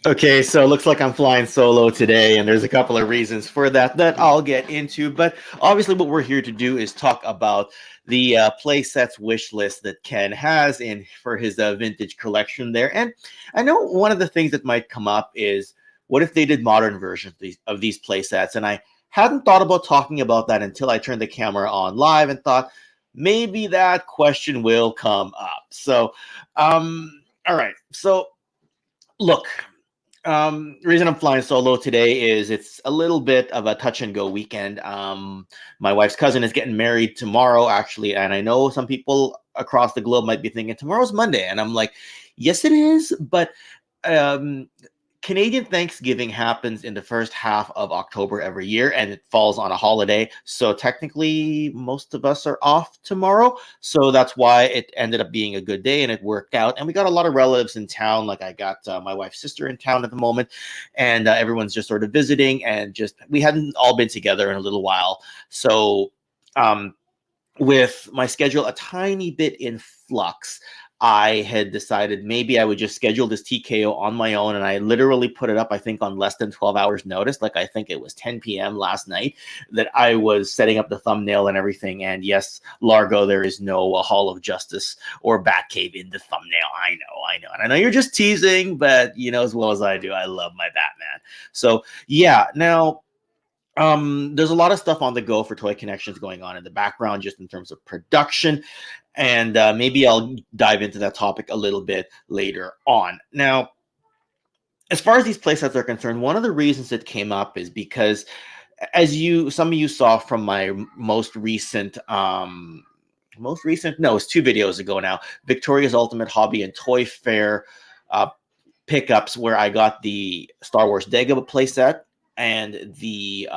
Okay, so it looks like I'm flying solo today, and there's a couple of reasons for that I'll get into. But obviously, what we're here to do is talk about the playsets wish list that Ken has in for his vintage collection there. And I know one of the things that might come up is what if they did modern versions of these playsets? And I hadn't thought about talking about that until I turned the camera on live and thought maybe that question will come up. So, all right, so look, reason I'm flying solo today is it's a little bit of a touch and go weekend. My wife's cousin is getting married tomorrow, actually, and I know some people across the globe might be thinking tomorrow's Monday, and I'm like, yes, it is, but um, Canadian Thanksgiving happens in the first half of October every year, and it falls on a holiday. So technically, most of us are off tomorrow. So that's why it ended up being a good day, and it worked out. And we got a lot of relatives in town. Like I got my wife's sister in town at the moment, and everyone's just sort of visiting, and just we hadn't all been together in a little while. So um, with my schedule a tiny bit in flux, I had decided maybe I would just schedule this TKO on my own. And I literally put it up, I think, on less than 12 hours notice. Like I think it was 10 p.m. last night that I was setting up the thumbnail and everything. And yes, Largo, there is no Hall of Justice or Batcave in the thumbnail. I know. And I know you're just teasing, but you know as well as I do, I love my Batman. So yeah, now there's a lot of stuff on the go for Toy Connections going on in the background, just in terms of production, and maybe I'll dive into that topic a little bit later on. Now, as far as these playsets are concerned, one of the reasons it came up is because, as some of you saw from my no, it's 2 videos ago now, Victoria's Ultimate Hobby and Toy Fair uh, pickups, where I got the Star Wars Dagobah playset and the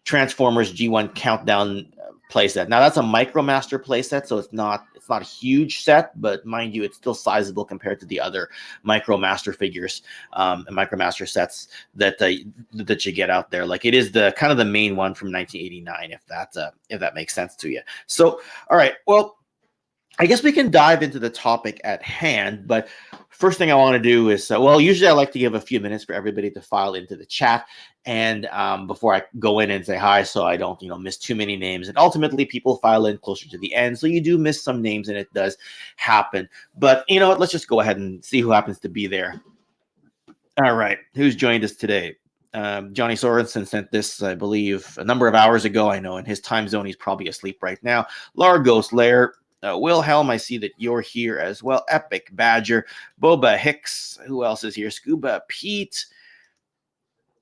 Transformers G1 Countdown playset. Now that's a MicroMaster playset, so it's not a huge set, but mind you, it's still sizable compared to the other MicroMaster figures and MicroMaster sets that you get out there. Like it is the kind of the main one from 1989, if that makes sense to you. So, all right, well, I guess we can dive into the topic at hand, but first thing I want to do is, usually I like to give a few minutes for everybody to file into the chat, and before I go in and say hi, so I don't, miss too many names. And ultimately, people file in closer to the end, so you do miss some names, and it does happen. But you know what? Let's just go ahead and see who happens to be there. All right, who's joined us today? Johnny Sorenson sent this, I believe, a number of hours ago. I know in his time zone, he's probably asleep right now. Largos Lair. Wilhelm, I see that you're here as well. Epic Badger, Boba Hicks. Who else is here? Scuba Pete.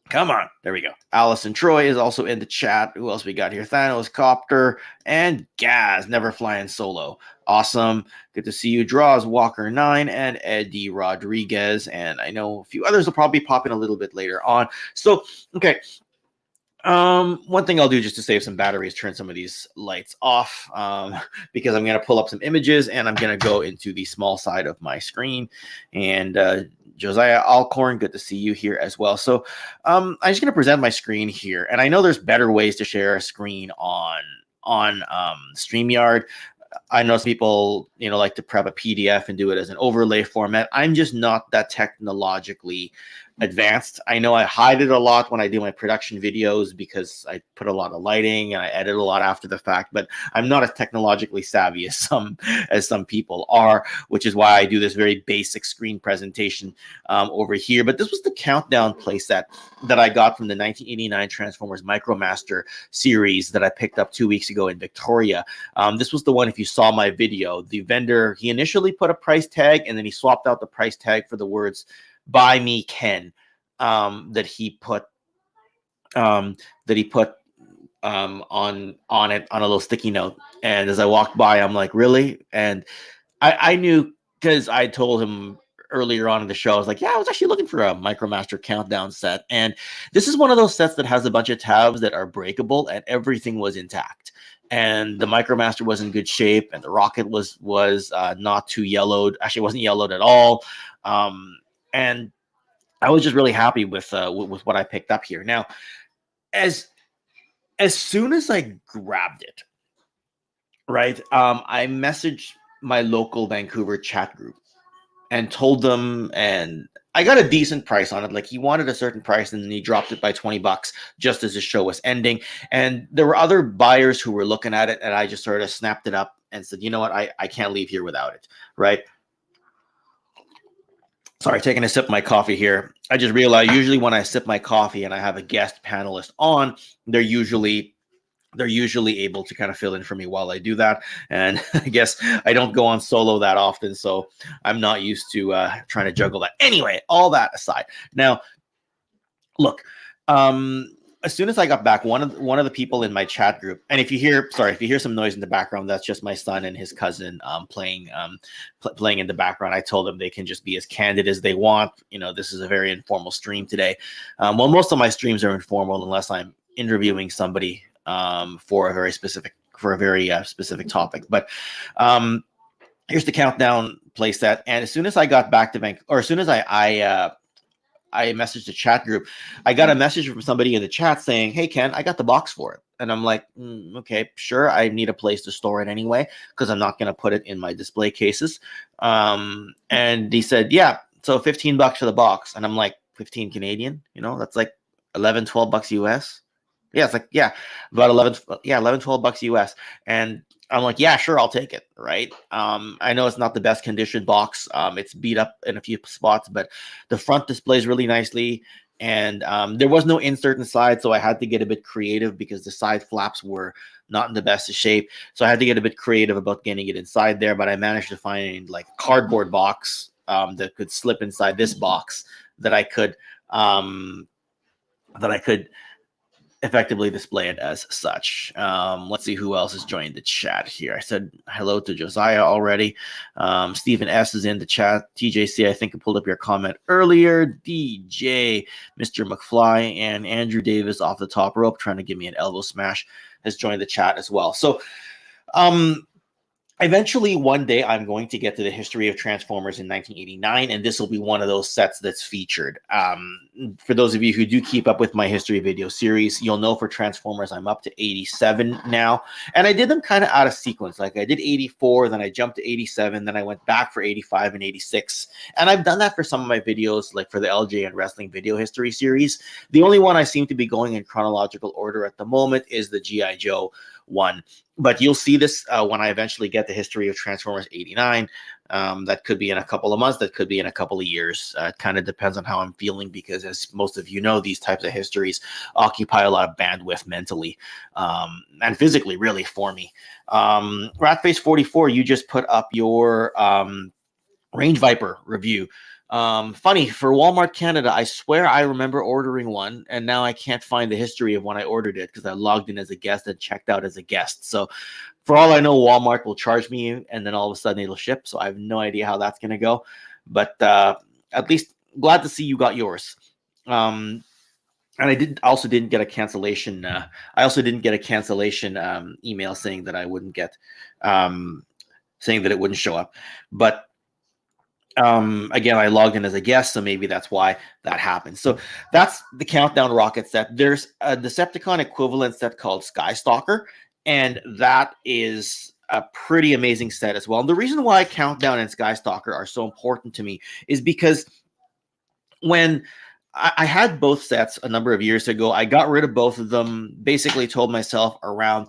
Come on. There we go. Allison Troy is also in the chat. Who else we got here? Thanos Copter and Gazz, never flying solo. Awesome. Good to see you. Draws Walker 9 and Eddie Rodriguez. And I know a few others will probably pop in a little bit later on. So, okay. One thing I'll do just to save some batteries, turn some of these lights off, because I'm going to pull up some images and I'm going to go into the small side of my screen. And Josiah Alcorn, good to see you here as well. So I'm just going to present my screen here, and I know there's better ways to share a screen on StreamYard. I know some people, like to prep a PDF and do it as an overlay format. I'm just not that technologically advanced. I know I hide it a lot when I do my production videos because I put a lot of lighting and I edit a lot after the fact, but I'm not as technologically savvy as some people are, which is why I do this very basic screen presentation over here. But this was the Countdown playset that I got from the 1989 Transformers MicroMaster series that I picked up 2 weeks ago in Victoria. This was the one, if you saw my video, the vendor, he initially put a price tag and then he swapped out the price tag for the words "Buy Me Ken" that he put on it on a little sticky note. And as I walked by, I'm like, really? And I knew, because I told him earlier on in the show, I was like, yeah, I was actually looking for a MicroMaster Countdown set. And this is one of those sets that has a bunch of tabs that are breakable, and everything was intact. And the MicroMaster was in good shape, and the rocket was not too yellowed. Actually, it wasn't yellowed at all. And I was just really happy with what I picked up here. Now, as soon as I grabbed it, right, I messaged my local Vancouver chat group, and told them, and I got a decent price on it. Like, he wanted a certain price, and then he dropped it by $20 just as the show was ending. And there were other buyers who were looking at it, and I just sort of snapped it up and said, you know what, I can't leave here without it, right? Sorry, taking a sip of my coffee here. I just realized usually when I sip my coffee and I have a guest panelist on, they're usually able to kind of fill in for me while I do that. And I guess I don't go on solo that often, so I'm not used to trying to juggle that. Anyway, all that aside. Now, look, as soon as I got back, one of the people in my chat group, and if you hear some noise in the background, that's just my son and his cousin playing in the background. I told them they can just be as candid as they want. You know, this is a very informal stream today. Well, most of my streams are informal unless I'm interviewing somebody for a very specific topic. But here's the countdown playset. And as soon as I got back to Vancouver, or as soon as I messaged the chat group, I got a message from somebody in the chat saying, hey, Ken, I got the box for it. And I'm like, okay, sure. I need a place to store it anyway, because I'm not going to put it in my display cases. And he said, yeah, so $15 for the box. And I'm like, 15 Canadian, you know, that's like 11, 12 bucks US. Yeah, it's like, yeah, about 11, 12 bucks US. And I'm like, yeah, sure, I'll take it, right? I know it's not the best condition box. It's beat up in a few spots, but the front displays really nicely. And there was no insert inside, so I had to get a bit creative because the side flaps were not in the best of shape. So I had to get a bit creative about getting it inside there, but I managed to find like a cardboard box that could slip inside this box that I could effectively display it as such. Let's see who else has joined the chat here. I said hello to Josiah already. Stephen S is in the chat. TJC, I think I pulled up your comment earlier. DJ, Mr. McFly, and Andrew Davis off the top rope trying to give me an elbow smash has joined the chat as well. So eventually, one day, I'm going to get to the history of Transformers in 1989, and this will be one of those sets that's featured. For those of you who do keep up with my history video series, you'll know for Transformers, I'm up to 87 now, and I did them kind of out of sequence. Like, I did 84, then I jumped to 87, then I went back for 85 and 86, and I've done that for some of my videos, like for the LJ and Wrestling Video History series. The only one I seem to be going in chronological order at the moment is the G.I. Joe one. But you'll see this when I eventually get the history of Transformers 89. That could be in a couple of months. That could be in a couple of years. It kind of depends on how I'm feeling, because as most of you know, these types of histories occupy a lot of bandwidth mentally and physically, really, for me. Ratface44, you just put up your Range Viper review. Funny, for Walmart Canada, I swear I remember ordering one, and now I can't find the history of when I ordered it because I logged in as a guest and checked out as a guest. So for all I know, Walmart will charge me, and then all of a sudden it'll ship. So I have no idea how that's going to go. But at least glad to see you got yours. And I also didn't get a cancellation. I also didn't get a cancellation email saying that I wouldn't get, saying that it wouldn't show up. But again, I logged in as a guest, so maybe that's why that happened. So that's the Countdown rocket set. There's a Decepticon equivalent set called Skystalker, and that is a pretty amazing set as well. And the reason why Countdown and Skystalker are so important to me is because when I had both sets a number of years ago, I got rid of both of them, basically told myself around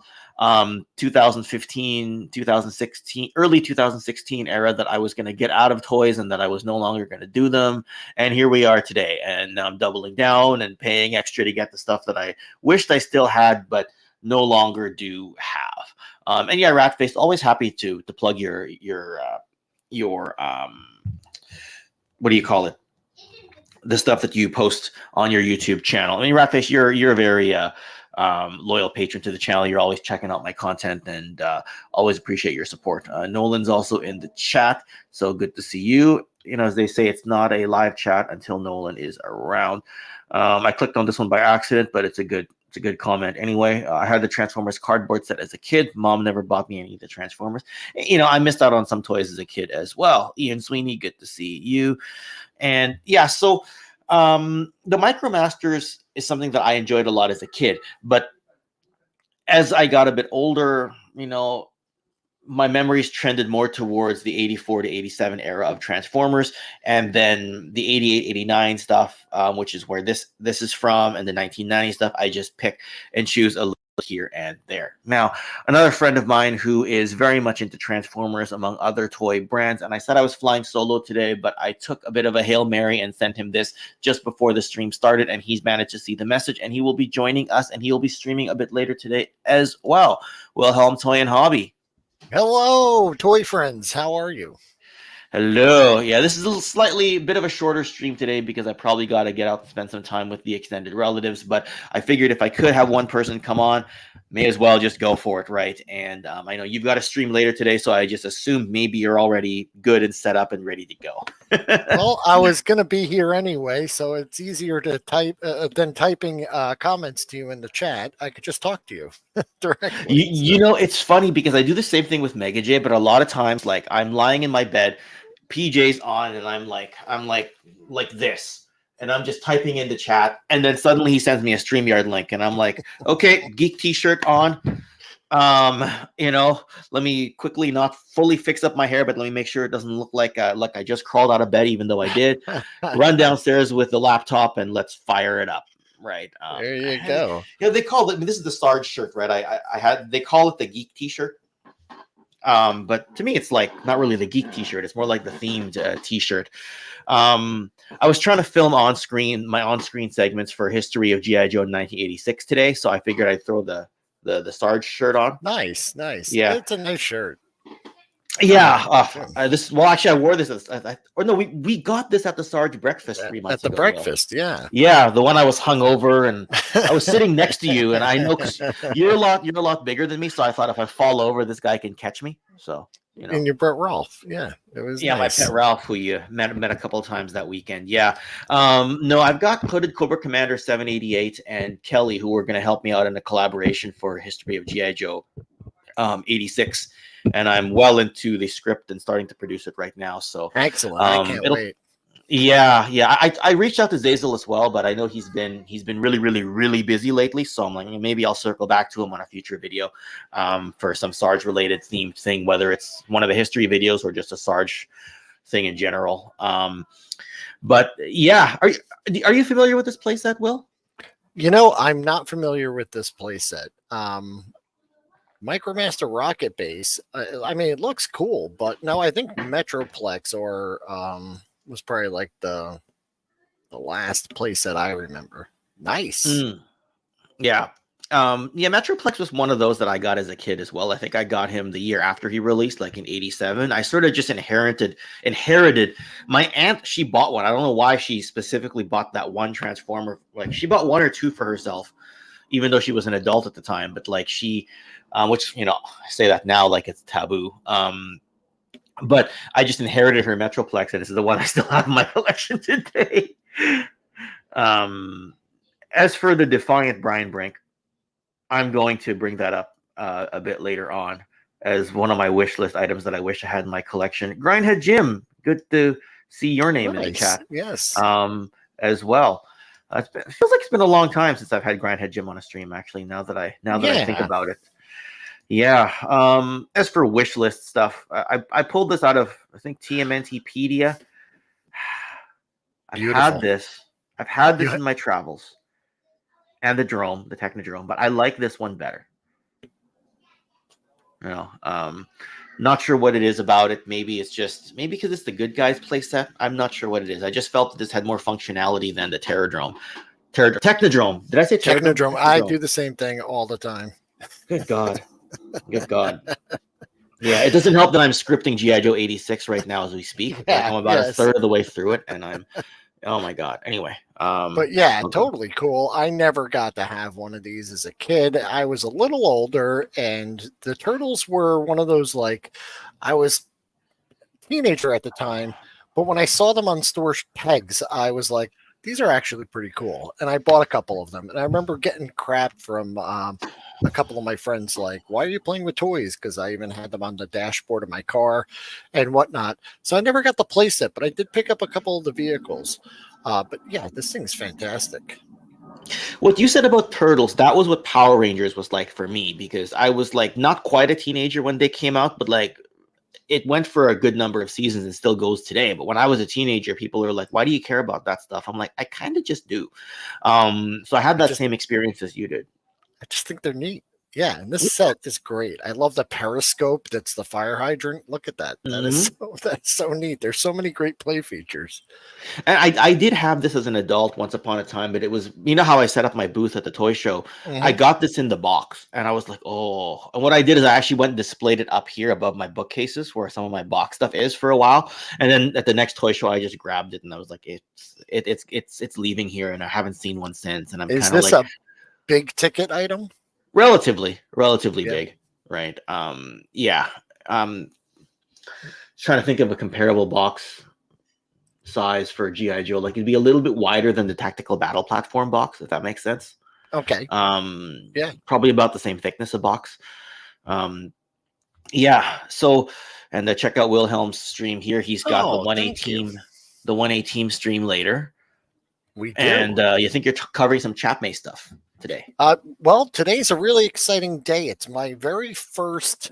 2015, 2016, early 2016 era that I was going to get out of toys and that I was no longer going to do them. And here we are today, and I'm doubling down and paying extra to get the stuff that I wished I still had, but no longer do have. And yeah, Ratface, always happy to plug your what do you call it? The stuff that you post on your YouTube channel. I mean, Ratface, you're a very loyal patron to the channel. You're always checking out my content, and always appreciate your support. Nolan's also in the chat, so good to see you. You know, as they say, it's not a live chat until Nolan is around. I clicked on this one by accident, but it's a good comment anyway. I had the Transformers cardboard set as a kid. Mom never bought me any of the Transformers. You know, I missed out on some toys as a kid as well. Ian Sweeney, good to see you. And yeah, so the MicroMasters is something that I enjoyed a lot as a kid. But as I got a bit older, you know, my memories trended more towards the 84 to 87 era of Transformers, and then the 88, 89 stuff, which is where this is from, and the 1990 stuff. I just pick and choose a little here and there. Now, another friend of mine who is very much into Transformers, among other toy brands, and I said I was flying solo today, but I took a bit of a Hail Mary and sent him this just before the stream started, and he's managed to see the message, and he will be joining us, and he will be streaming a bit later today as well. Wilhelm Toy and Hobby. Hello, toy friends. How are you? Hello. Yeah, this is a slightly bit of a shorter stream today because I probably got to get out and spend some time with the extended relatives. But I figured if I could have one person come on, may as well just go for it, right? And I know you've got a stream later today, so I just assumed maybe you're already good and set up and ready to go. Well, I was going to be here anyway, so it's easier to type than typing comments to you in the chat. I could just talk to you directly. You know, it's funny because I do the same thing with Mega J, but a lot of times, like I'm lying in my bed, PJ's on, and I'm like this, and I'm just typing in the chat, and then suddenly he sends me a StreamYard link, and I'm like, okay, geek t-shirt on. You know, let me quickly not fully fix up my hair, but let me make sure it doesn't look like I just crawled out of bed, even though I did. Run downstairs with the laptop and let's fire it up. Right. There you go. You know, they call it. I mean, this is the Sarge shirt, right? I had. They call it the geek t-shirt. But to me, it's like not really the geek t-shirt. It's more like the themed t-shirt. I was trying to film my on-screen segments for History of G.I. Joe 1986 today, so I figured I'd throw the Sarge shirt on. Nice. Yeah, it's a nice shirt. Yeah, actually, I wore this. We got this at the Sarge breakfast 3 months ago. At the breakfast, though. Yeah, the one I was hungover and I was sitting next to you, and I know because you're a lot bigger than me, so I thought if I fall over, this guy can catch me. So you know, and you brought Ralph. Yeah, it was. Yeah, nice. My pet Ralph, who you met a couple of times that weekend. Yeah, no, I've got Hooded Cobra Commander 788 and Kelly, who are going to help me out in a collaboration for History of G.I. Joe 86. And I'm well into the script and starting to produce it right now. So excellent! I can't wait. Yeah. I reached out to Zazel as well, but I know he's been really busy lately. So I'm like, maybe I'll circle back to him on a future video for some Sarge related themed thing, whether it's one of the history videos or just a Sarge thing in general. But yeah, are you familiar with this playset, Will? You know, I'm not familiar with this playset. Micromaster Rocket Base. I mean, it looks cool, but no, I think Metroplex or was probably like the last playset I remember. Nice. Yeah. Metroplex was one of those that I got as a kid as well. I think I got him the year after he released, like in '87. I sort of just inherited. My aunt, she bought one. I don't know why she specifically bought that one Transformer. Like she bought one or two for herself, even though she was an adult at the time. But like she, which, you know, I say that now like it's taboo. But I just inherited her Metroplex, and this is the one I still have in my collection today. As for the Defiant Brian Brink, I'm going to bring that up a bit later on as one of my wish list items that I wish I had in my collection. Grindhead Jim, good to see your name in the chat. Yes. As well. It feels like it's been a long time since I've had Grindhead Jim on a stream, actually, now that I think about it. Yeah. As for wish list stuff, I pulled this out of, I think, TMNTpedia. I've had this in my travels. And the Technodrome, but I like this one better. You know, not sure what it is about it. Maybe because it's the Good Guys playset. I'm not sure what it is. I just felt that this had more functionality than the Technodrome. Did I say Technodrome? I do the same thing all the time. Good God. Good God. Yeah, it doesn't help that I'm scripting G.I. Joe 86 right now as we speak. Yeah, I'm about a third of the way through it, and I'm, oh my God. Anyway. But yeah, totally cool. I never got to have one of these as a kid. I was a little older, and the Turtles were one of those, like, I was a teenager at the time, but when I saw them on store pegs, I was like, these are actually pretty cool. And I bought a couple of them. And I remember getting crap from a couple of my friends, like, why are you playing with toys? Because I even had them on the dashboard of my car and whatnot. So I never got the playset, but I did pick up a couple of the vehicles. But yeah, this thing's fantastic. What you said about Turtles, that was what Power Rangers was like for me, because I was like not quite a teenager when they came out, but like it went for a good number of seasons and still goes today. But when I was a teenager, people are like, why do you care about that stuff? I'm like, I kind of just do. So I had that same experience as you did. I just think they're neat. Yeah, and this set is great. I love the periscope. That's the fire hydrant. Look at that. That's so neat. There's so many great play features. And I did have this as an adult once upon a time, but it was, you know how I set up my booth at the toy show? I got this in the box, and I was like, oh. And what I did is I actually went and displayed it up here above my bookcases where some of my box stuff is for a while. And then at the next toy show, I just grabbed it, and I was like, it's leaving here, and I haven't seen one since. And I'm Is kind of this like, a big ticket item? relatively big, right? Trying to think of a comparable box size for GI Joe. Like it'd be a little bit wider than the tactical battle platform box, if that makes sense. Okay. Probably about the same thickness of box. So, and check out Wilhelm's stream here. He's got the 1A team stream later. We do. And you think you're covering some Chapmay stuff today? Well, today's a really exciting day. It's my very first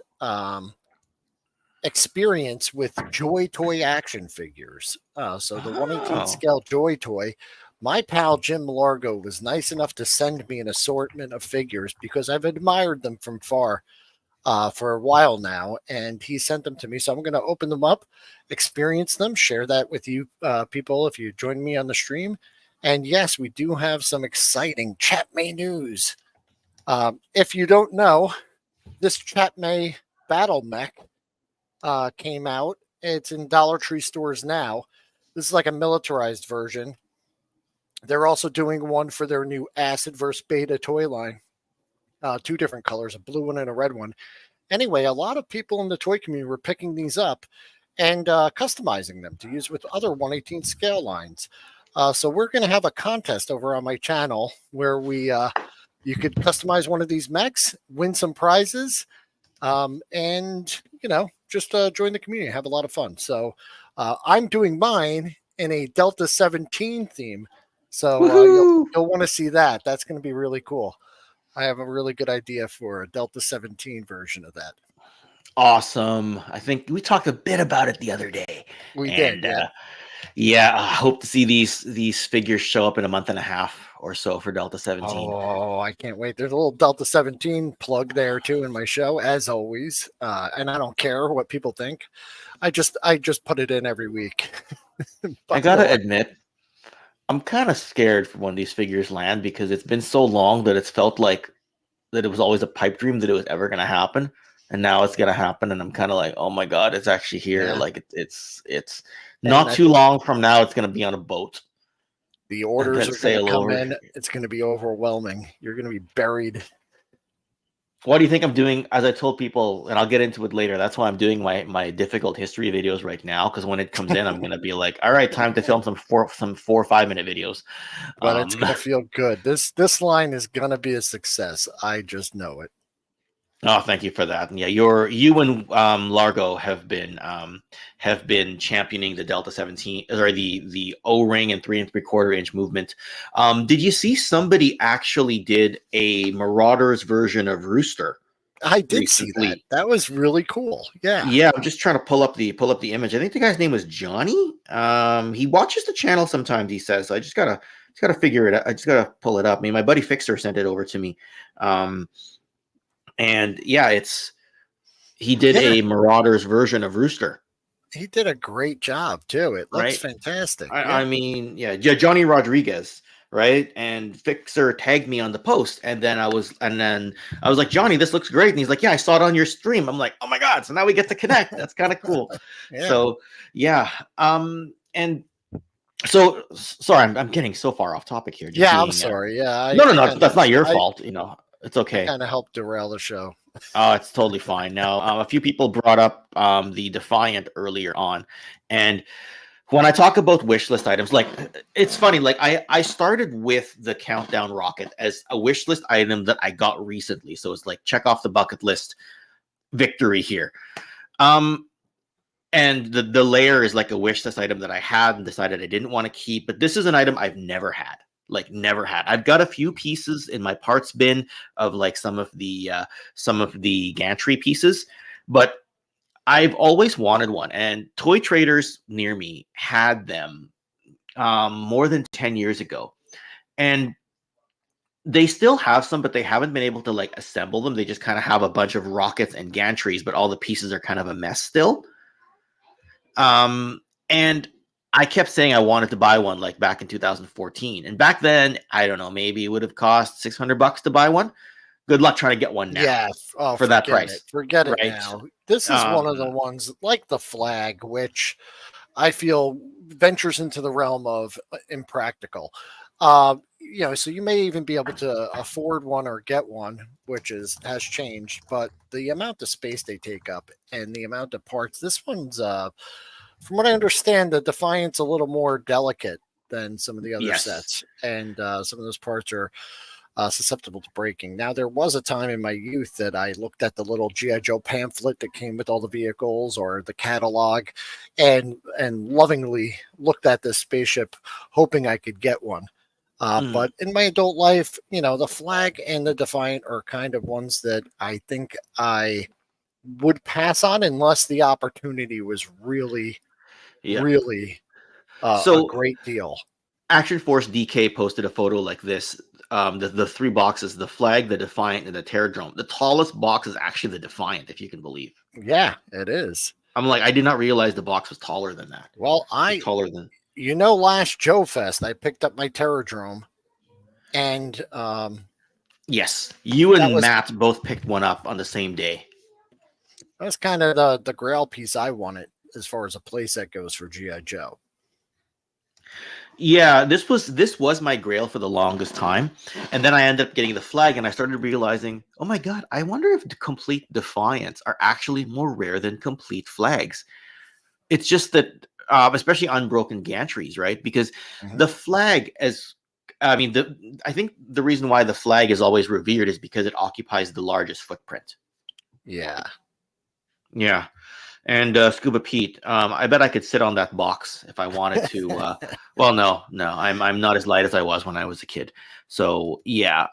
experience with Joy Toy action figures. So the 1/18 scale Joy Toy, my pal Jim Largo was nice enough to send me an assortment of figures because I've admired them from far for a while now, and he sent them to me. So I'm going to open them up, experience them, share that with you people if you join me on the stream. And yes, we do have some exciting Chapmay news. If you don't know, this Chapmay Battle Mech came out. It's in Dollar Tree stores now. This is like a militarized version. They're also doing one for their new Acid vs. Beta toy line. 2 different colors, a blue one and a red one. Anyway, a lot of people in the toy community were picking these up and customizing them to use with other 1/18 scale lines. So we're going to have a contest over on my channel where you could customize one of these mechs, win some prizes, and just join the community, have a lot of fun. So I'm doing mine in a Delta 17 theme. So you'll want to see that. That's going to be really cool. I have a really good idea for a Delta 17 version of that. Awesome. I think we talked a bit about it the other day. We did. I hope to see these figures show up in a month and a half or so for Delta 17. Oh, I can't wait. There's a little Delta 17 plug there too in my show, as always. And I don't care what people think. I just put it in every week. I gotta admit, I'm kind of scared for when these figures land because it's been so long that it's felt like that it was always a pipe dream that it was ever gonna happen. And now it's gonna happen, and I'm kind of like, oh my god, it's actually here. Yeah. Like it's not too long from now. It's gonna be on a boat. The orders are gonna come in. It's gonna be overwhelming. You're gonna be buried. What do you think I'm doing? As I told people, and I'll get into it later. That's why I'm doing my difficult history videos right now. Because when it comes in, I'm gonna be like, all right, time to film some 4 or 5 minute videos. But it's gonna feel good. This line is gonna be a success. I just know it. Oh, thank you for that. And yeah, you and Largo have been championing the Delta 17, or the O-ring and 3 3/4 inch movement. Did you see somebody actually did a Marauders version of Rooster? I did see that. That was really cool. Yeah. Yeah, I'm just trying to pull up the image. I think the guy's name was Johnny. He watches the channel sometimes, he says. So I just gotta figure it out. I just gotta pull it up. I mean, my buddy Fixer sent it over to me. And yeah, he did a Marauders version of Rooster. He did a great job too. It looks fantastic. I mean, Johnny Rodriguez, right? And Fixer tagged me on the post, and then I was like, Johnny, this looks great. And he's like, yeah, I saw it on your stream. I'm like, oh my god, so now we get to connect. That's kind of cool. Yeah. So yeah, and so sorry, I'm getting so far off topic here. I'm sorry. Yeah, no, that's not your fault. It's okay. Kind of helped derail the show. Oh, it's totally fine. Now, a few people brought up the Defiant earlier on, and when I talk about wish list items, like it's funny. Like I started with the Countdown Rocket as a wish list item that I got recently, so it's like check off the bucket list, victory here. And the layer is like a wish list item that I had and decided I didn't want to keep, but this is an item I've never had. Like never had. I've got a few pieces in my parts bin of like some of the gantry pieces, but I've always wanted one. And toy traders near me had them more than 10 years ago. And they still have some, but they haven't been able to like assemble them. They just kind of have a bunch of rockets and gantries, but all the pieces are kind of a mess still. And I kept saying I wanted to buy one like back in 2014. And back then, I don't know, maybe it would have cost $600 to buy one. Good luck trying to get one now. Yeah, for that price. Forget it now. This is one of the ones like the flag, which I feel ventures into the realm of impractical. So you may even be able to afford one or get one, which has changed, but the amount of space they take up and the amount of parts, this one's, from what I understand, the Defiant's a little more delicate than some of the other sets, and some of those parts are susceptible to breaking. Now, there was a time in my youth that I looked at the little G.I. Joe pamphlet that came with all the vehicles or the catalog and lovingly looked at this spaceship hoping I could get one. But in my adult life, the flag and the Defiant are kind of ones that I think I would pass on unless the opportunity was really a great deal. Action Force DK posted a photo like this. The three boxes, the flag, the Defiant, and the Terradrome. The tallest box is actually the Defiant, if you can believe. Yeah, it is. I'm like, I did not realize the box was taller than that. Well, taller than last Joe Fest, I picked up my Terradrome, and yes, you and Matt both picked one up on the same day. That was kind of the grail piece I wanted as far as a playset goes for G.I. Joe. Yeah, this was my grail for the longest time. And then I ended up getting the flag, and I started realizing, oh my God, I wonder if the complete Defiants are actually more rare than complete flags. It's just that, especially unbroken gantries, right? Because the flag, I think the reason why the flag is always revered is because it occupies the largest footprint. Yeah. Yeah. And Scuba Pete, I bet I could sit on that box if I wanted to. Well, no, I'm not as light as I was when I was a kid. So yeah,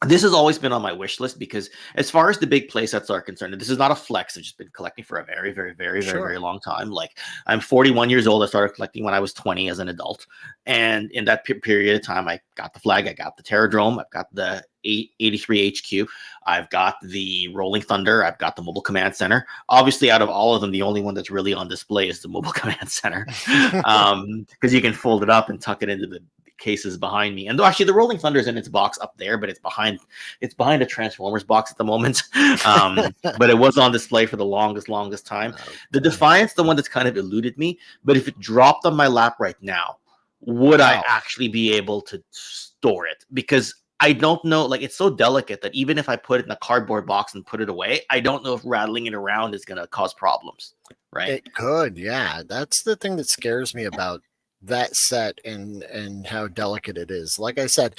this has always been on my wish list because as far as the big play sets are concerned, this is not a flex. I've just been collecting for a very, very, very, very, very long time. Like I'm 41 years old. I started collecting when I was 20 as an adult. And in that period of time, I got the flag. I got the Terradrome. I've got the 83 HQ. I've got the Rolling Thunder. I've got the Mobile Command Center. Obviously, out of all of them, the only one that's really on display is the Mobile Command Center. Because you can fold it up and tuck it into the cases behind me. And actually the Rolling Thunder is in its box up there, but it's behind a Transformers box at the moment. But it was on display for the longest time. The Defiant's the one that's kind of eluded me, but if it dropped on my lap right now, would I actually be able to store it? Because I don't know, like it's so delicate that even if I put it in a cardboard box and put it away, I don't know if rattling it around is going to cause problems, right? It could, yeah. That's the thing that scares me about that set and how delicate it is. Like I said,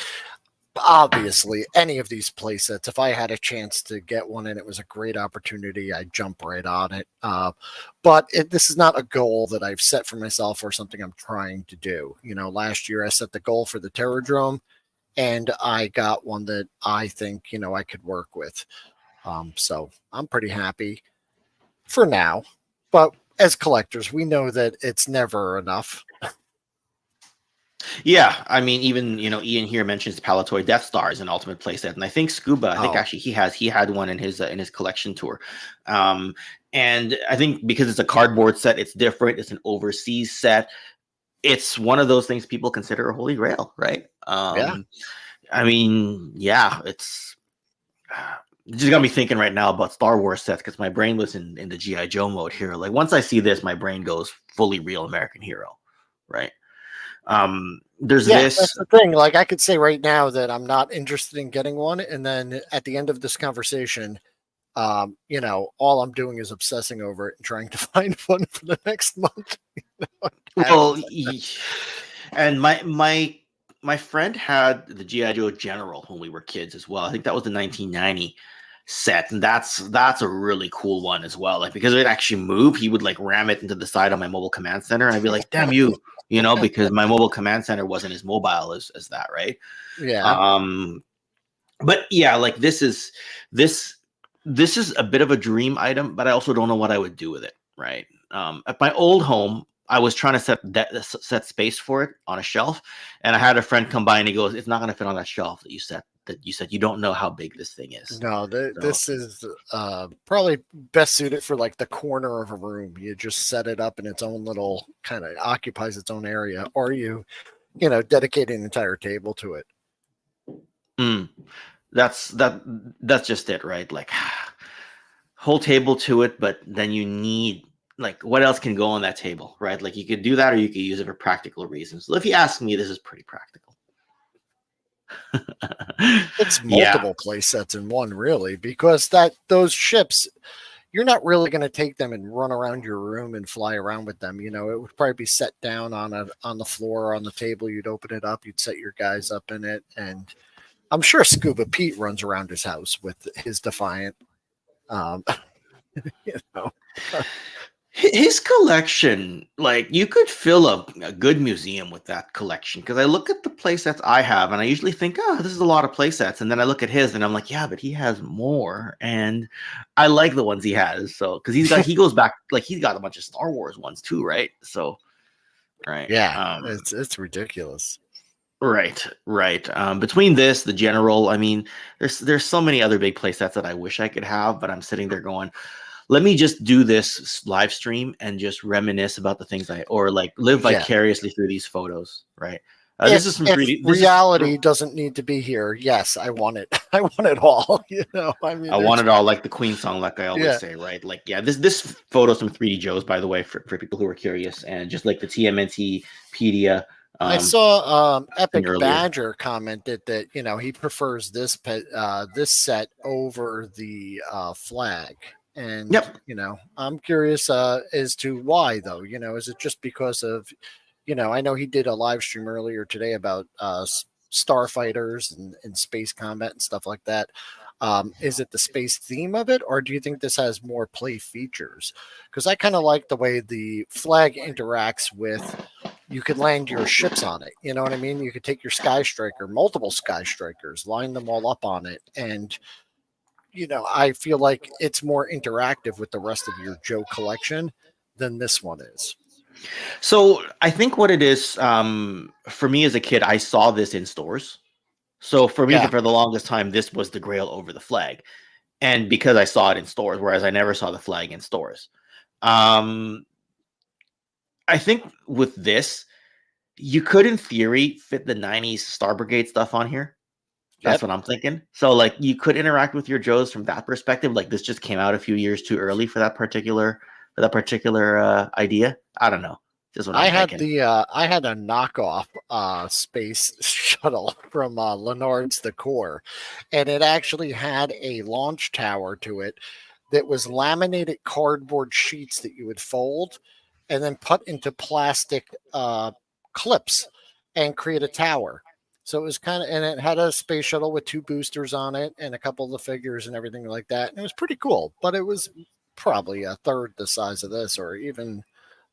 obviously any of these play sets, if I had a chance to get one and it was a great opportunity, I'd jump right on it. But this is not a goal that I've set for myself or something I'm trying to do. Last year I set the goal for the Terradrome and I got one that I think, I could work with. So I'm pretty happy for now, but as collectors, we know that it's never enough. Yeah, I mean, even Ian here mentions Palatoy Death Stars and Ultimate Playset, and I think Scuba. I think actually he had one in his collection tour, and I think because it's a cardboard set, it's different. It's an overseas set. It's one of those things people consider a holy grail, right? Yeah. I mean, yeah, it's just got me thinking right now about Star Wars sets because my brain was in the G.I. Joe mode here. Like once I see this, my brain goes fully Real American Hero, right? There's this. That's the thing. Like I could say right now that I'm not interested in getting one, and then at the end of this conversation, all I'm doing is obsessing over it and trying to find one for the next month. Well, and my friend had the G.I. Joe General when we were kids as well. I think that was the 1990 set, and that's a really cool one as well. Like because it actually moved, he would like ram it into the side of my Mobile Command Center, and I'd be like, "Damn you! you know, because my mobile command center wasn't as mobile as that, right? Yeah. But yeah, like this is a bit of a dream item, but I also don't know what I would do with it, right? At my old home, I was trying to set space for it on a shelf, and I had a friend come by and he goes, "It's not going to fit on that shelf that you said. You don't know how big this thing is." No, So, this is probably best suited for like the corner of a room. You just set it up in its own little kind of occupies its own area, or you dedicate an entire table to it. that's just it, right? Like whole table to it, but then you need like what else can go on that table, right? Like you could do that, or you could use it for practical reasons. So if you ask me, this is pretty practical. It's Yeah. multiple play sets in one, really, because those ships, you're not really going to take them and run around your room and fly around with them. It would probably be set down on the floor or on the table. You'd open it up, you'd set your guys up in it, and I'm sure Scuba Pete runs around his house with his Defiant. You know. His collection, like you could fill a good museum with that collection. Because I look at the play sets I have, and I usually think, oh, this is a lot of play sets. And then I look at his, and I'm like, yeah, but he has more, and I like the ones he has. So because he goes back, like he's got a bunch of Star Wars ones too, right? So, right, Yeah, it's ridiculous. right. Between this, the general, I mean, there's so many other big play sets that I wish I could have, but I'm sitting there going, let me just do this live stream and just reminisce about the things or like live vicariously through these photos, right? This is some 3D. Reality doesn't need to be here. Yes, I want it. I want it all. I mean, I want it all, like the Queen song, like I always say, right? Like, yeah, this photo's from 3D Joe's, by the way, for people who are curious, and just like the TMNT Pedia. I saw Epic Badger commented that he prefers this set over the flag. And I'm curious as to why, though. Is it just because of I know he did a live stream earlier today about starfighters and space combat and stuff like that. Is it the space theme of it, or do you think this has more play features? Because I kind of like the way the flag interacts with, you could land your ships on it. You know what I mean? You could take your Sky Striker, multiple Sky Strikers, line them all up on it, and I feel like it's more interactive with the rest of your Joe collection than this one is. So I think what it is, for me as a kid, I saw this in stores. So for me, for the longest time, this was the Grail over the flag. And because I saw it in stores, whereas I never saw the flag in stores. I think with this, you could, in theory, fit the 90s Star Brigade stuff on here. That's what I'm thinking. So, like, you could interact with your Joes from that perspective. Like, this just came out a few years too early for that particular idea. I don't know. Just what I'm thinking. I had a knockoff space shuttle from Leonard's The Core, and it actually had a launch tower to it that was laminated cardboard sheets that you would fold and then put into plastic clips and create a tower. So it was and it had a space shuttle with 2 boosters on it and a couple of the figures and everything like that. And it was pretty cool, but it was probably a third the size of this or even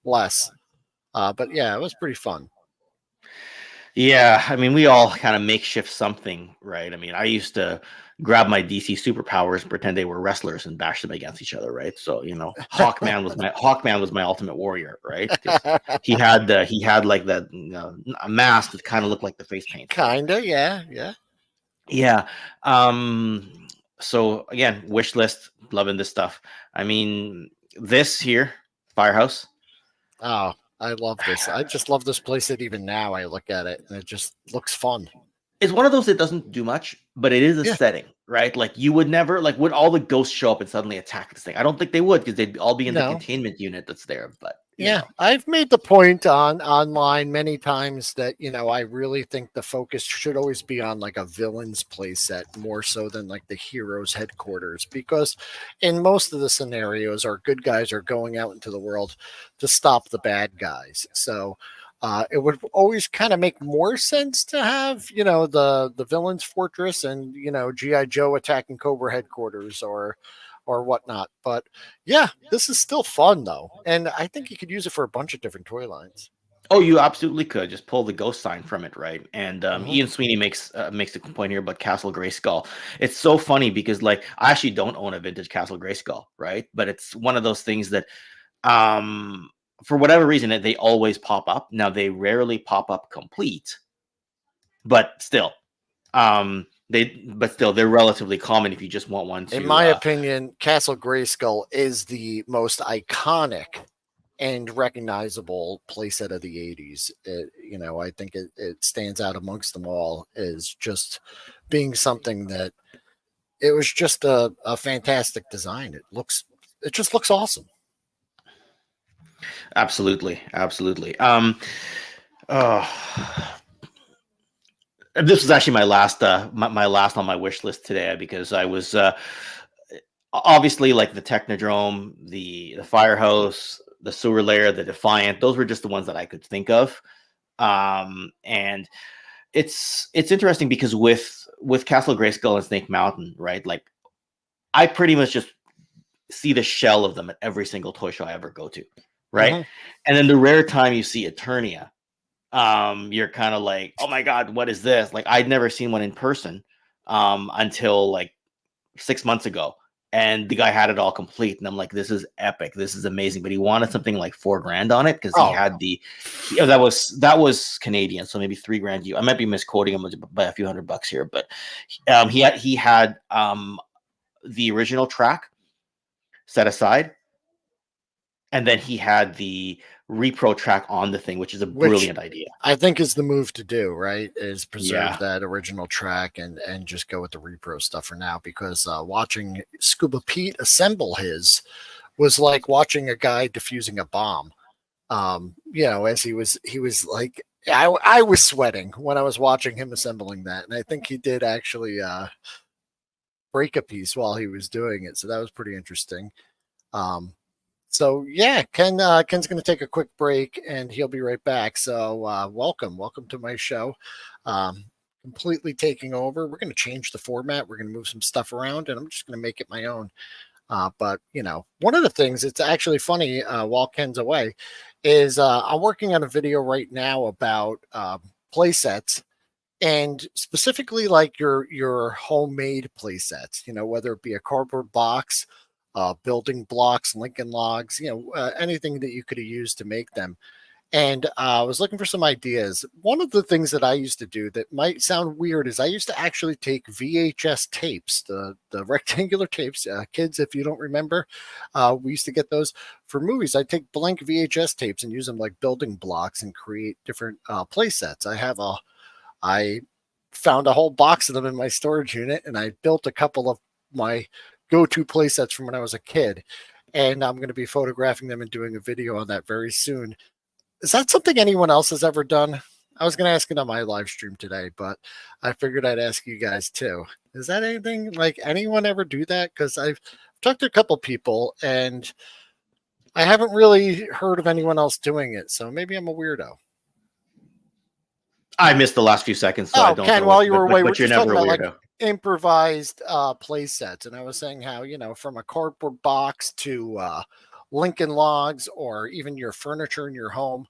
less. But yeah, it was pretty fun. Yeah, I mean, we all kind of makeshift something, right? I mean, I used to grab my DC superpowers and pretend they were wrestlers and bash them against each other, right? So, Hawkman was my ultimate warrior, right? He had like that a mask that kind of looked like the face paint. Kinda, yeah. So again, wish list, loving this stuff. I mean, this here, Firehouse. Oh, I love this. I just love this playset. Even now, I look at it and it just looks fun. It's one of those that doesn't do much, but it is a setting, right? Like you would never, like, would all the ghosts show up and suddenly attack this thing? I don't think they would, because they'd all be in the containment unit that's there. But I've made the point online many times that I really think the focus should always be on like a villain's playset more so than like the hero's headquarters, because in most of the scenarios, our good guys are going out into the world to stop the bad guys. So it would always kind of make more sense to have, the villain's fortress and, G.I. Joe attacking Cobra headquarters or whatnot. But yeah, this is still fun though. And I think you could use it for a bunch of different toy lines. Oh, you absolutely could just pull the ghost sign from it, right? And Mhm. Ian Sweeney makes a point here about Castle Grayskull. It's so funny because like I actually don't own a vintage Castle Grayskull, right? But it's one of those things that for whatever reason they always pop up. Now they rarely pop up complete, but still they're relatively common if you just want one to. In my opinion, Castle Grayskull is the most iconic and recognizable playset of the 80s. I think it stands out amongst them all as just being something that it was just a fantastic design. It just looks awesome. Absolutely. This was actually my last my last on my wish list today, because I was obviously like the Technodrome, the Firehouse, the Sewer Lair, the Defiant. Those were just the ones that I could think of. And it's interesting because with Castle Grayskull and Snake Mountain, right? Like I pretty much just see the shell of them at every single toy show I ever go to, right? Mhm. And then the rare time you see Eternia, you're kind of like, oh my god, what is this? Like I'd never seen one in person until like 6 months ago, and the guy had it all complete, and I'm like, this is epic, this is amazing. But he wanted something like $4,000 on it because he had that was Canadian, so maybe $3,000. I might be misquoting him by a few $100 here, but he had the original track set aside, and then he had the repro track on the thing, which is a brilliant idea. I think is the move to do, right? Is preserve that original track and just go with the repro stuff for now, because watching Scuba Pete assemble his was like watching a guy defusing a bomb. As he was like, I was sweating when I was watching him assembling that, and I think he did actually break a piece while he was doing it, so that was pretty interesting. So yeah, Ken's going to take a quick break and he'll be right back. So welcome to my show. Completely taking over. We're going to change the format. We're going to move some stuff around, and I'm just going to make it my own. But one of the things, it's actually funny while Ken's away, is I'm working on a video right now about playsets, and specifically like your homemade playsets. Whether it be a cardboard box, building blocks, Lincoln logs, anything that you could have used to make them. And I was looking for some ideas. One of the things that I used to do that might sound weird is I used to actually take VHS tapes, the rectangular tapes. Kids, if you don't remember, we used to get those for movies. I'd take blank VHS tapes and use them like building blocks and create different play sets. I found a whole box of them in my storage unit, and I built a couple of my go-to play sets from when I was a kid. And I'm going to be photographing them and doing a video on that very soon. Is that something anyone else has ever done? I was going to ask it on my live stream today, but I figured I'd ask you guys too. Is that anything like anyone ever do that? Because I've talked to a couple people and I haven't really heard of anyone else doing it. So maybe I'm a weirdo. I missed the last few seconds, so I don't Ken, know. While you were away, but you're never a weirdo. Like improvised play sets, and I was saying how from a cardboard box to Lincoln logs, or even your furniture in your home.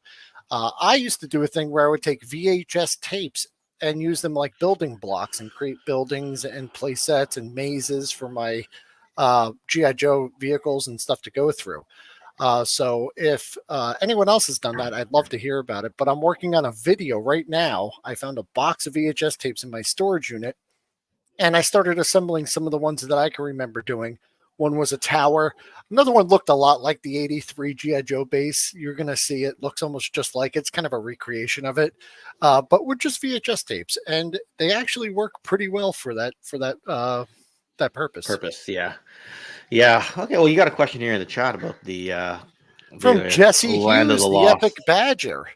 I used to do a thing where I would take VHS tapes and use them like building blocks and create buildings and play sets and mazes for my G.I. Joe vehicles and stuff to go through. So if anyone else has done that, I'd love to hear about it. But I'm working on a video right now. I found a box of VHS tapes in my storage unit, and I started assembling some of the ones that I can remember doing. One was a tower. Another one looked a lot like the 83 G.I. Joe base. You're going to see it looks almost just like it's kind of a recreation of it, but with just VHS tapes. And they actually work pretty well for that purpose. Yeah. Okay. Well, you got a question here in the chat about the from Jesse Hughes, the Epic Badger.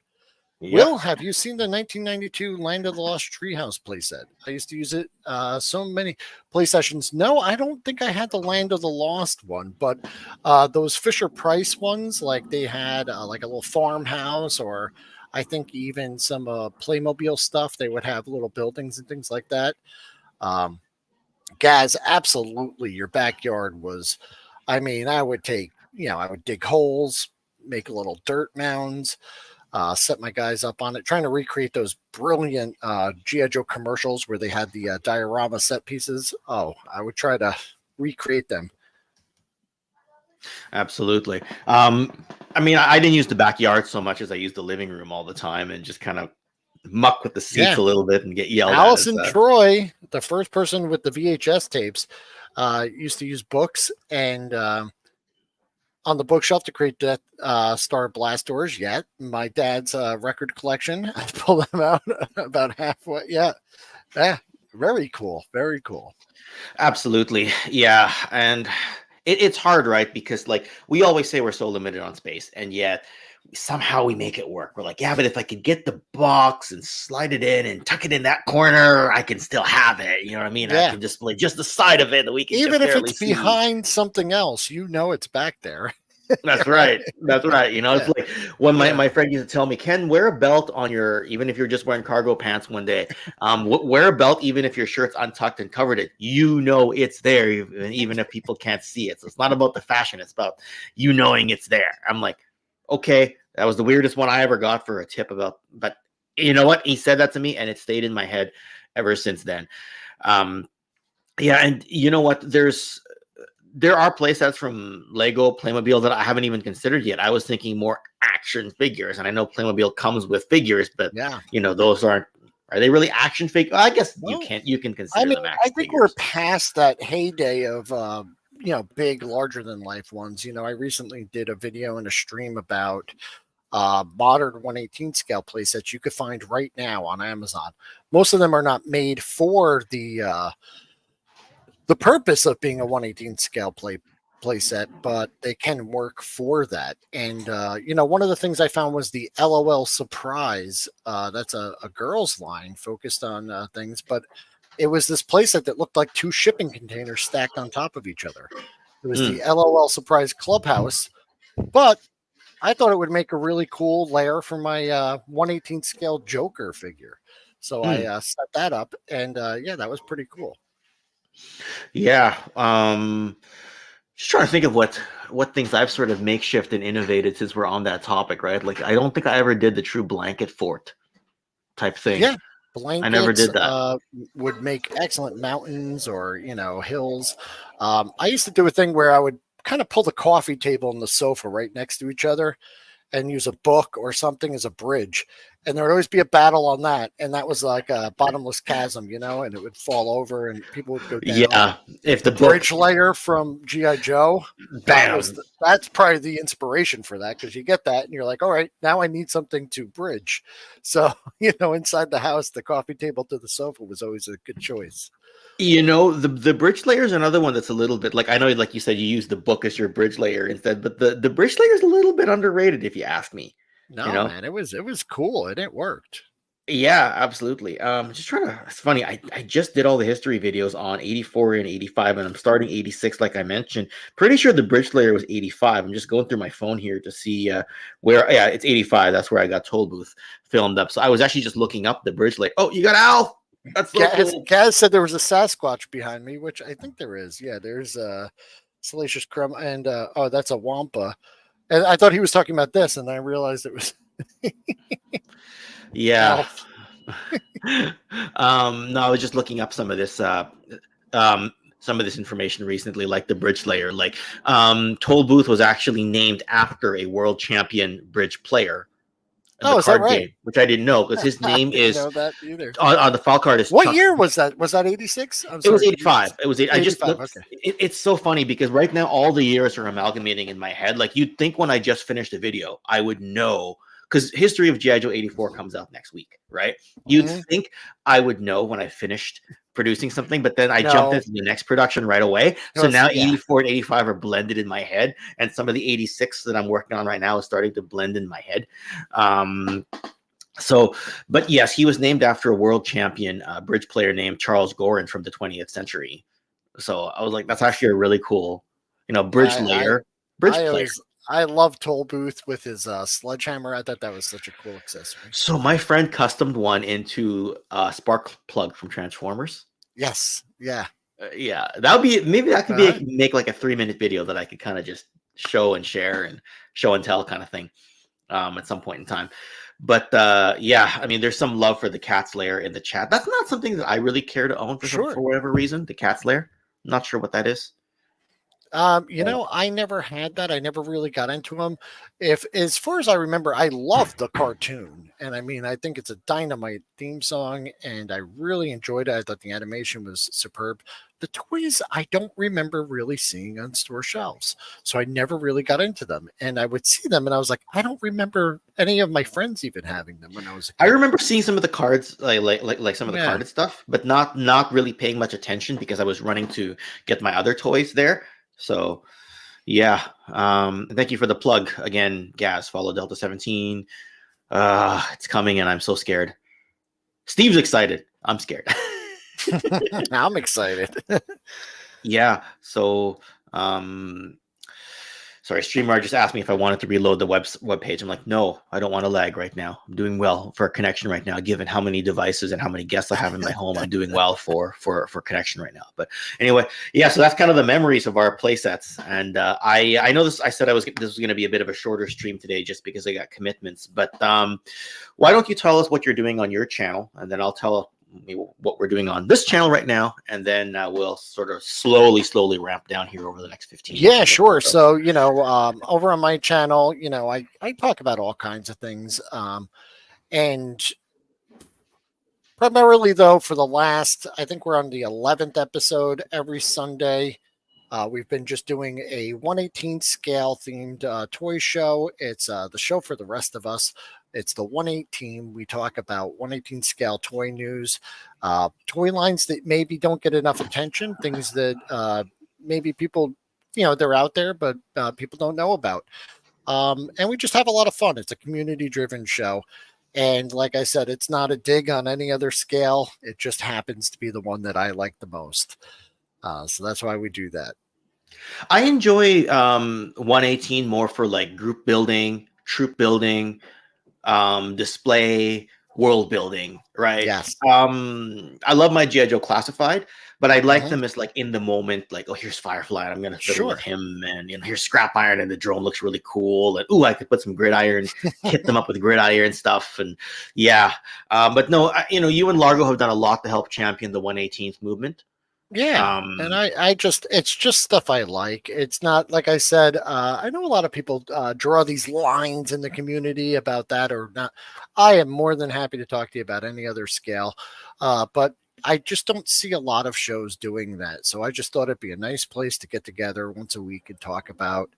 Yep. Will, have you seen the 1992 Land of the Lost Treehouse playset? I used to use it so many play sessions. No, I don't think I had the Land of the Lost one, but those Fisher Price ones, like they had like a little farmhouse, or I think even some Playmobil stuff. They would have little buildings and things like that. Gazz, absolutely. Your backyard was, I would take, I would dig holes, make little dirt mounds. set my guys up on it, trying to recreate those brilliant G.I. Joe commercials where they had the diorama set pieces. Oh, I would try to recreate them. Absolutely. I mean, I didn't use the backyard so much as I used the living room all the time and just kind of muck with the seats a little bit and get yelled Allison at. Troy, the first person with the VHS tapes, used to use books and on the bookshelf to create Death Star blast doors. Yet my dad's record collection, I pulled them out about halfway. Yeah, very cool, very cool. Absolutely, yeah, and it's hard, right? Because like we always say, we're so limited on space, and yet somehow we make it work. We're like, yeah, but if I could get the box and slide it in and tuck it in that corner, I can still have it. You know what I mean? I can display just the side of it that we can even if it's see. Behind something else, it's back there. That's right. That's right. You know, it's like when my friend used to tell me, Ken, wear a belt on your, even if you're just wearing cargo pants one day, wear a belt even if your shirt's untucked and covered it. You know it's there, even if people can't see it. So it's not about the fashion. It's about you knowing it's there. I'm like, okay, that was the weirdest one I ever got for a tip about, but you know what? He said that to me and it stayed in my head ever since then. Yeah. And you know what? There are playsets from Lego, Playmobil that I haven't even considered yet. I was thinking more action figures, and I know Playmobil comes with figures, but you know, those are they really action figures? I guess you can consider them action I think figures. we're past that heyday of big, larger than life ones. You know, I recently did a video and a stream about modern 1/18 scale playsets you could find right now on Amazon. Most of them are not made for the purpose of being a 1/18 scale playset, but they can work for that. And one of the things I found was the LOL Surprise. That's a girls line focused on things, but it was this playset that looked like two shipping containers stacked on top of each other. It was the LOL Surprise Clubhouse, but I thought it would make a really cool lair for my 1/18 scale Joker figure. So I set that up, and that was pretty cool. Yeah. Just trying to think of what things I've sort of makeshift and innovated since we're on that topic, right? Like I don't think I ever did the true blanket fort type thing. Yeah. Blankets, I never did that. Would make excellent mountains or hills. I used to do a thing where I would kind of pull the coffee table and the sofa right next to each other and use a book or something as a bridge. And there would always be a battle on that. And that was like a bottomless chasm, and it would fall over and people would go down. Yeah. If the bridge layer from G.I. Joe, that's probably the inspiration for that, because you get that and you're like, all right, now I need something to bridge. So, inside the house, the coffee table to the sofa was always a good choice. The bridge layer is another one that's a little bit like, I know, like you said, you use the book as your bridge layer instead, but the bridge layer is a little bit underrated if you ask me. No, man, it was cool and it worked. Yeah, absolutely. Just trying to, it's funny. I just did all the history videos on 84 and 85, and I'm starting 86, like I mentioned. Pretty sure the bridge layer was 85. I'm just going through my phone here to see where, it's 85. That's where I got Toll Booth filmed up. So I was actually just looking up the bridge layer. Oh, you got Al. That's so cool. Gazz said there was a Sasquatch behind me, which I think there is. Yeah, there's a Salacious Crumb, and that's a Wampa. And I thought he was talking about this, and I realized it was. Yeah. No, I was just looking up some of this information recently, like the bridge layer. Like Toll Booth was actually named after a world champion bridge player. Oh, is that right? Game, which I didn't know, because his name is know that either. On the file card is. What year was that? Was that 86? It was 85. It was 85. I just looked, okay. It's so funny because right now all the years are amalgamating in my head. Like you'd think when I just finished the video, I would know, because History of G.I. Joe 84 comes out next week, right? You'd think I would know when I finished producing something, but then I jumped into the next production right away. So now 84 and 85 are blended in my head, and some of the 86 that I'm working on right now is starting to blend in my head. But yes, he was named after a world champion bridge player named Charles Gorin from the 20th century. So I was like, that's actually a really cool, bridge layer. Player. I love Toll Booth with his sledgehammer. I thought that was such a cool accessory. So my friend customed one into Spark Plug from Transformers. Yes. Yeah. Yeah. That would be, maybe that could make like a 3-minute video that I could kind of just show and share and show and tell kind of thing. at some point in time. But yeah, I mean, there's some love for the Cat's Lair in the chat. That's not something that I really care to own for whatever reason. The Cat's Lair, not sure what that is. You know, I never had that. I never really got into them. As far as I remember, I loved the cartoon, and I mean, I think it's a dynamite theme song, and I really enjoyed it. I thought the animation was superb. The toys, I don't remember really seeing on store shelves, so I never really got into them. And I would see them, and I was like, I don't remember any of my friends even having them when I was a kid. I remember seeing some of the cards, like some of the carded stuff, but not really paying much attention because I was running to get my other toys there. So, yeah. Thank you for the plug again, Gazz. Follow Delta 17. It's coming, and I'm so scared. Steve's excited. I'm scared. I'm excited. Yeah. So, sorry, StreamYard just asked me if I wanted to reload the web page. I'm like, no, I don't want to lag right now. I'm doing well for a connection right now, given how many devices and how many guests I have in my home. I'm doing well for connection right now. But anyway, yeah, so that's kind of the memories of our play sets. And I know this. I said this was going to be a bit of a shorter stream today, just because I got commitments. But why don't you tell us what you're doing on your channel, and then I'll tell what we're doing on this channel right now, and then we'll sort of slowly ramp down here over the next 15 minutes. Yeah, sure. So, you know, over on my channel, you know, I talk about all kinds of things. And primarily, though, for the last, I think we're on the 11th episode every Sunday. We've been just doing a 1/18 scale themed toy show. It's the show for the rest of us. It's the 1/18. We talk about 1/18 scale toy news, toy lines that maybe don't get enough attention, things that maybe people, you know, they're out there, but people don't know about. And we just have a lot of fun. It's a community-driven show. And like I said, it's not a dig on any other scale. It just happens to be the one that I like the most. So that's why we do that. I enjoy 1/18 more for like group building, troop building, display, world building, right? Yes. I love my G.I. Joe Classified, but I like them as like in the moment, like, oh, here's Firefly, and I'm gonna fiddle with him, and you know, here's Scrap Iron, and the drone looks really cool, and ooh, I could put some gridiron, hit them up with gridiron stuff, and yeah. But no, you know, you and Largo have done a lot to help champion the 1/18th movement. Yeah, and I just, it's just stuff I like. It's not, like I said, I know a lot of people draw these lines in the community about that or not. I am more than happy to talk to you about any other scale, but I just don't see a lot of shows doing that. So I just thought it'd be a nice place to get together once a week and talk about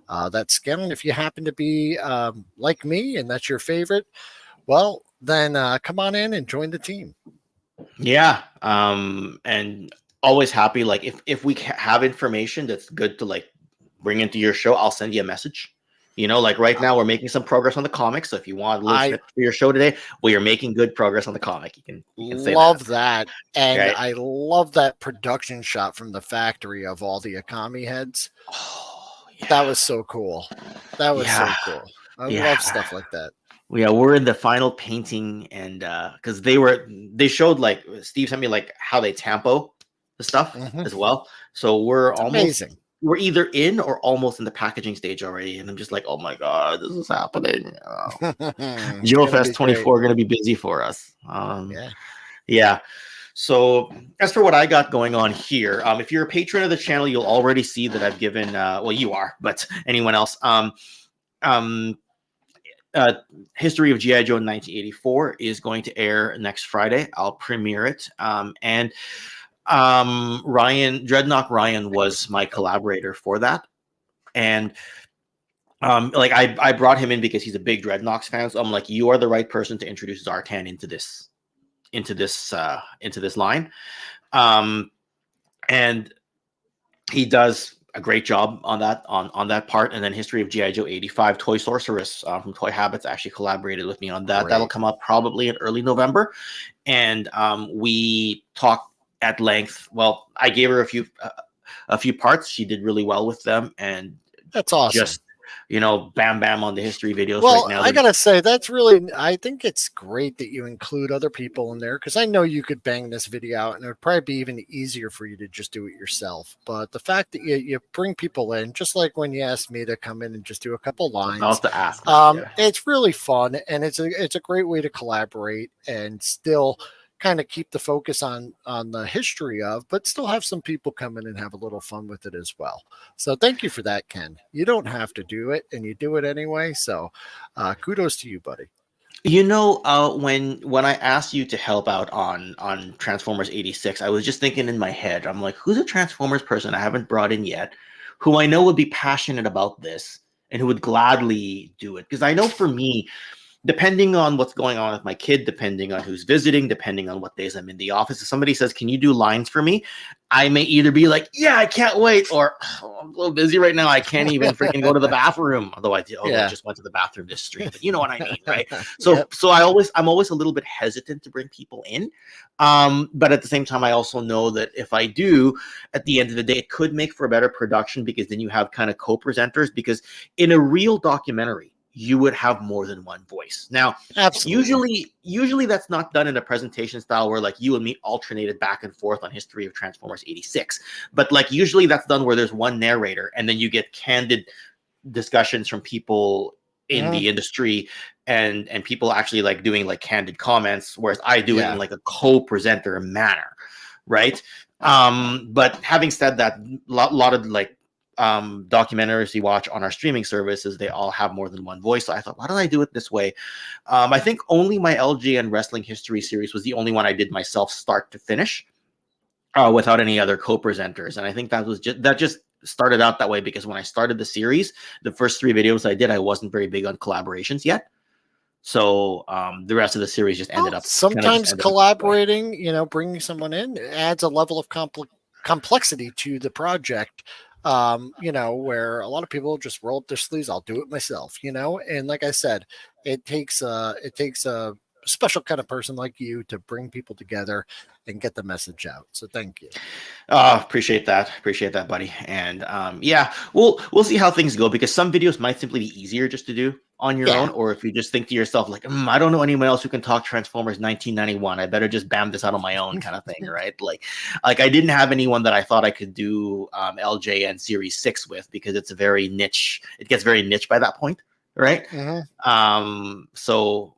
that scale. And if you happen to be like me and that's your favorite, well, then come on in and join the team. Yeah, and always happy, like if we have information that's good to like bring into your show, I'll send you a message. You know, like right now we're making some progress on the comics, so if you want a little snip for your show today, well, you're making good progress on the comic. You can say love that. And okay. I love that production shot from the factory of all the Akami heads. Oh, yeah. That was so cool. That was so cool. I love stuff like that. Yeah, we're in the final painting, and because they showed, like, Steve sent me like how they tampo the stuff as well. So we're amazing. We're either in or almost in the packaging stage already, and I'm just like, oh my god, this is happening. GeoFest 24 going to be busy for us. Yeah. So as for what I got going on here, if you're a patron of the channel, you'll already see that I've given. Well, you are, but anyone else. History of G.I. Joe in 1984 is going to air next Friday. I'll premiere it. And Dreadnought Ryan was my collaborator for that. And like I brought him in because he's a big Dreadnoughts fan. So I'm like, you are the right person to introduce Zartan into this line. And he does a great job on that part. And then History of G.I. Joe 85, Toy Sorceress from Toy Habits actually collaborated with me on that. Great. That'll come up probably in early November. And we talked at length. Well, I gave her a few parts. She did really well with them. And that's awesome. bam bam on the history videos Well, right now. I gotta say I think it's great that you include other people in there, because I know you could bang this video out and it would probably be even easier for you to just do it yourself. But the fact that you bring people in, just like when you asked me to come in and just do a couple lines, I'll have to ask that, yeah. it's really fun, and it's a great way to collaborate and still kind of keep the focus on the history of, but still have some people come in and have a little fun with it as well. So thank you for that, Ken. You don't have to do it, and you do it anyway. So kudos to you, buddy. When I asked you to help out on Transformers 86, I was just thinking in my head, I'm like, who's a Transformers person I haven't brought in yet, who I know would be passionate about this and who would gladly do it? Because I know for me, depending on what's going on with my kid, depending on who's visiting, depending on what days I'm in the office, if somebody says, can you do lines for me? I may either be like, yeah, I can't wait, or I'm a little busy right now, I can't even freaking go to the bathroom. Although I just went to the bathroom this stream, but you know what I mean, right? So Yep. so I'm always a little bit hesitant to bring people in. But at the same time, I also know that if I do, at the end of the day, it could make for a better production, because then you have kind of co-presenters, because in a real documentary, you would have more than one voice. Now, Absolutely. usually that's not done in a presentation style where like you and me alternated back and forth on history of Transformers 86. But like usually that's done where there's one narrator, and then you get candid discussions from people in the industry, and people actually like doing like candid comments, whereas I do it in like a co-presenter manner, right? But having said that, lot of like documentaries you watch on our streaming services, they all have more than one voice. So I thought, why don't I do it this way? I think only my LJN Wrestling History series was the only one I did myself start to finish, without any other co-presenters. And I think that just started out that way because when I started the series, the first 3 videos I did, I wasn't very big on collaborations yet. So the rest of the series just ended up sometimes collaborating, bringing someone in adds a level of complexity to the project. Where a lot of people just roll up their sleeves. I'll do it myself, and like I said, it takes a special kind of person like you to bring people together and get the message out. So thank you. Appreciate that, buddy. And we'll see how things go, because some videos might simply be easier just to do on your own, or if you just think to yourself like, I don't know anyone else who can talk Transformers 1991, I better just bam this out on my own, kind of thing, right? Like I didn't have anyone that I thought I could do LJN Series 6 with, because it's a very niche. It gets very niche by that point, right? So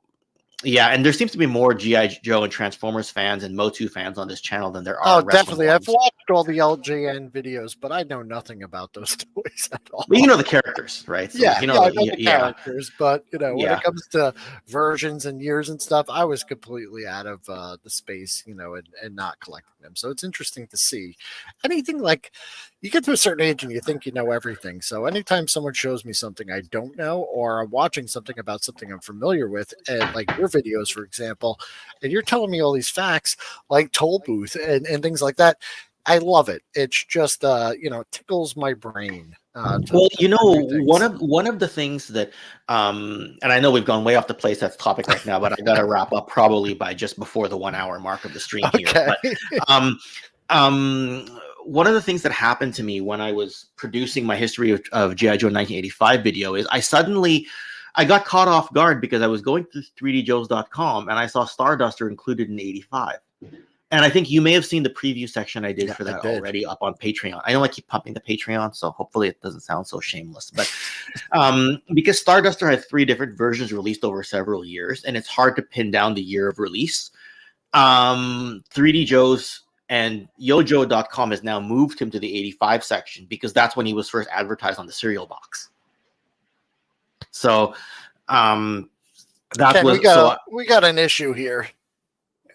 yeah, and there seems to be more G.I. Joe and Transformers fans and Motu fans on this channel than there are. Oh, definitely. I've watched all the LJN videos, but I know nothing about those toys at all. But you know the characters, right? So, I know the characters, but when it comes to versions and years and stuff, I was completely out of the space, and not collecting them. So it's interesting to see anything. Like, you get to a certain age and you think you know everything. So anytime someone shows me something I don't know, or I'm watching something about something I'm familiar with, and like your videos, for example, and you're telling me all these facts like toll booth and things like that, I love it. It's just tickles my brain. One of the things that and I know we've gone way off the Playsets topic right now, but I gotta wrap up probably by just before the 1 hour mark of the stream here. But one of the things that happened to me when I was producing my history of G.I. Joe 1985 video is I got caught off guard, because I was going through 3djoes.com and I saw Starduster included in 85. And I think you may have seen the preview section I did for that already up on Patreon. I know I keep pumping the Patreon, so hopefully it doesn't sound so shameless. But because Starduster had 3 different versions released over several years, and it's hard to pin down the year of release, 3D Joe's and Yojo.com has now moved him to the 85 section, because that's when he was first advertised on the cereal box. So we got an issue here.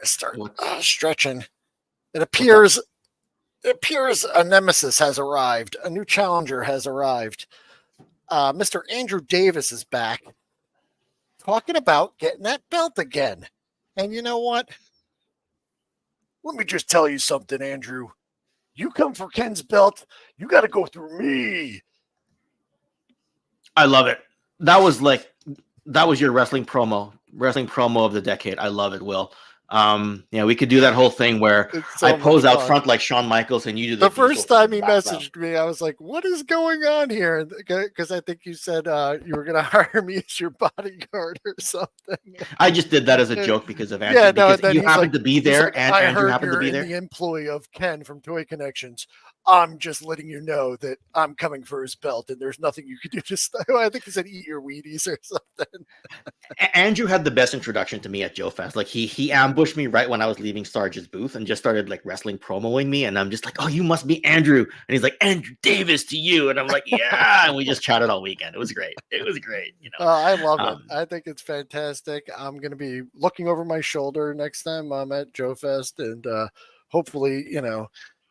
Start stretching. It appears a nemesis has arrived. A new challenger has arrived. Mr. Andrew Davis is back, talking about getting that belt again. And you know what? Let me just tell you something, Andrew. You come for Ken's belt, you got to go through me. I love it. That was your wrestling promo of the decade. I love it, Will. Yeah, we could do that whole thing where So I pose out fun. front like Shawn Michaels and you do The diesel first time he background. messaged me, I was like, "What is going on here?" Because I think you said you were going to hire me as your bodyguard or something. I just did that as a joke because of Andrew. Yeah, no, because you happened to be there, and I Andrew heard happened to you're be in there. the employ of Ken from Toy Connections. I'm just letting you know that I'm coming for his belt, and there's nothing you can do to stop. I think he said, "Eat your Wheaties" or something. Andrew had the best introduction to me at Joe Fest. Like he ambushed me right when I was leaving Sarge's booth and just started like wrestling promoing me. And I'm just like, oh, you must be Andrew. And he's like, Andrew Davis to you. And I'm like, yeah. And we just chatted all weekend. It was great. It was great. You know, I love it. I think it's fantastic. I'm going to be looking over my shoulder next time I'm at Joe Fest, and hopefully,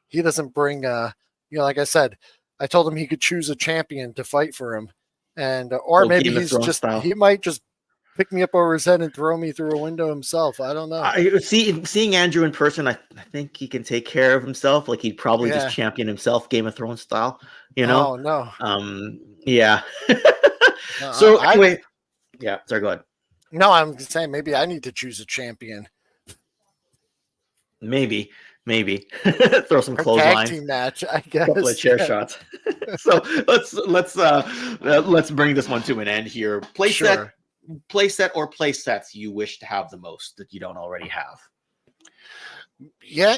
he doesn't bring, like I said, I told him he could choose a champion to fight for him, and or maybe he might just pick me up over his head and throw me through a window himself. I don't know. Seeing Andrew in person, I think he can take care of himself. Like he'd probably just champion himself, Game of Thrones style. You know? Oh no. Yeah. So anyway, yeah. Sorry, go ahead. No, I'm saying maybe I need to choose a champion. Maybe throw some clothesline team match, I guess. Couple of chair shots. So let's bring this one to an end here. Playset or playsets you wish to have the most that you don't already have. Yeah,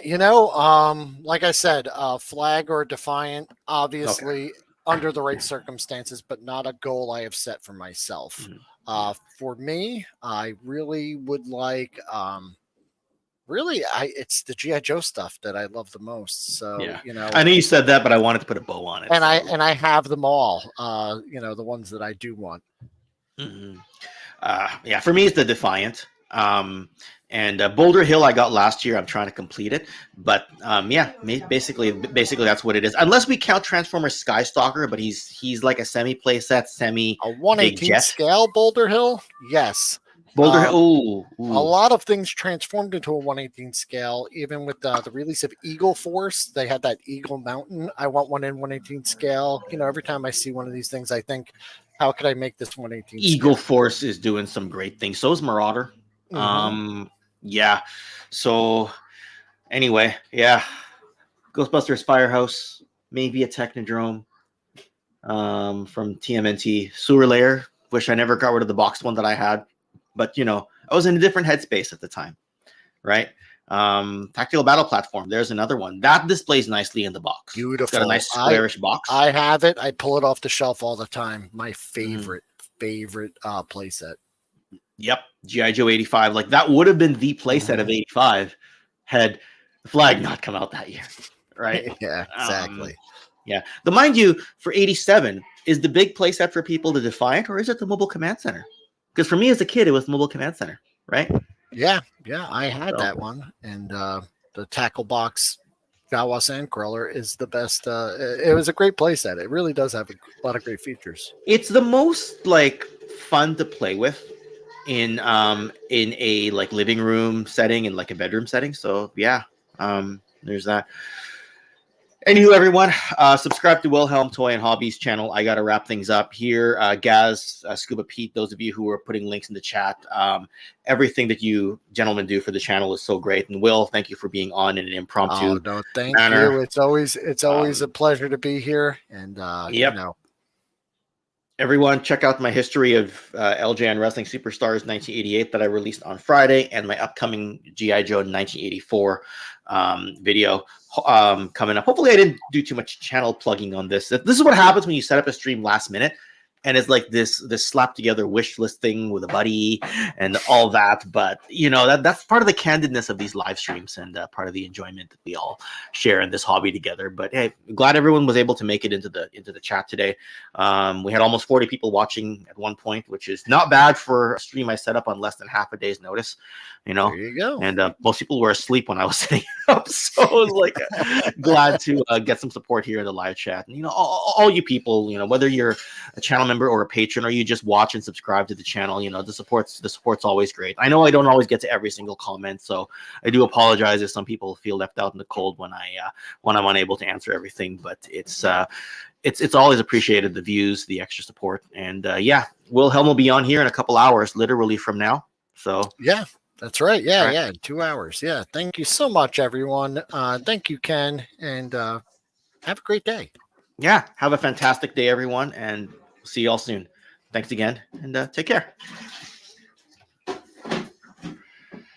like I said, Flag or Defiant, obviously under the right circumstances, but not a goal I have set for myself. For me, I really would like it's the G.I. Joe stuff that I love the most. So I know you said that, but I wanted to put a bow on it. And I have them all. The ones that I do want. For me it's the Defiant. And Boulder Hill I got last year. I'm trying to complete it, but basically that's what it is. Unless we count Transformers Skystalker, but he's like a semi playset, a 1/18 scale Boulder Hill. Yes. Boulder Hill. A lot of things transformed into a 1/18 scale. Even with the release of Eagle Force, they had that Eagle Mountain. I want one in 1/18 scale. Every time I see one of these things, I think, how could I make this 1/18 Eagle Force is doing some great things. So is Marauder. So anyway, Ghostbusters Firehouse, maybe a Technodrome from TMNT. Sewer Lair. Wish I never got rid of the boxed one that I had. But, I was in a different headspace at the time, right? Tactical battle platform. There's another one. That displays nicely in the box. Beautiful. It's got a nice squarish box. I have it. I pull it off the shelf all the time. My favorite playset. Yep. G.I. Joe 85. Like, that would have been the playset of 85 had the Flag not come out that year, right? Yeah, exactly. The mind you, for 87, is the big playset for people the Defiant, or is it the Mobile Command Center? Because for me as a kid, it was Mobile Command Center, right? Yeah, I had that one. And the tackle box Jawa Sandcrawler is the best. It was a great playset. It really does have a lot of great features. It's the most fun to play with in a living room setting and a bedroom setting. So there's that. Anywho, everyone, subscribe to Wilhelm Toy and Hobbies channel. I got to wrap things up here. Gazz, Scuba Pete, those of you who are putting links in the chat, everything that you gentlemen do for the channel is so great. And Will, thank you for being on in an impromptu manner. You. It's always a pleasure to be here. And everyone, check out my history of LJN Wrestling Superstars 1988 that I released on Friday, and my upcoming G.I. Joe 1984 video coming up. Hopefully I didn't do too much channel plugging on this. This is what happens when you set up a stream last minute and it's like this slap together wish list thing with a buddy and all that. But that's part of the candidness of these live streams and part of the enjoyment that we all share in this hobby together. But hey, glad everyone was able to make it into the chat today. We had almost 40 people watching at one point, which is not bad for a stream I set up on less than half a day's notice. There you go. And most people were asleep when I was setting up, so I was glad to get some support here in the live chat. And all you people, whether you're a channel member or a patron, or you just watch and subscribe to the channel, the support's always great. I know I don't always get to every single comment, so I do apologize if some people feel left out in the cold when I'm unable to answer everything. But it's always appreciated, the views, the extra support, and Wilhelm will be on here in a couple hours, literally from now. So That's right. Yeah, Right. yeah. 2 hours. Yeah. Thank you so much, everyone. Thank you, Ken, and have a great day. Yeah. Have a fantastic day, everyone, and see you all soon. Thanks again, and take care.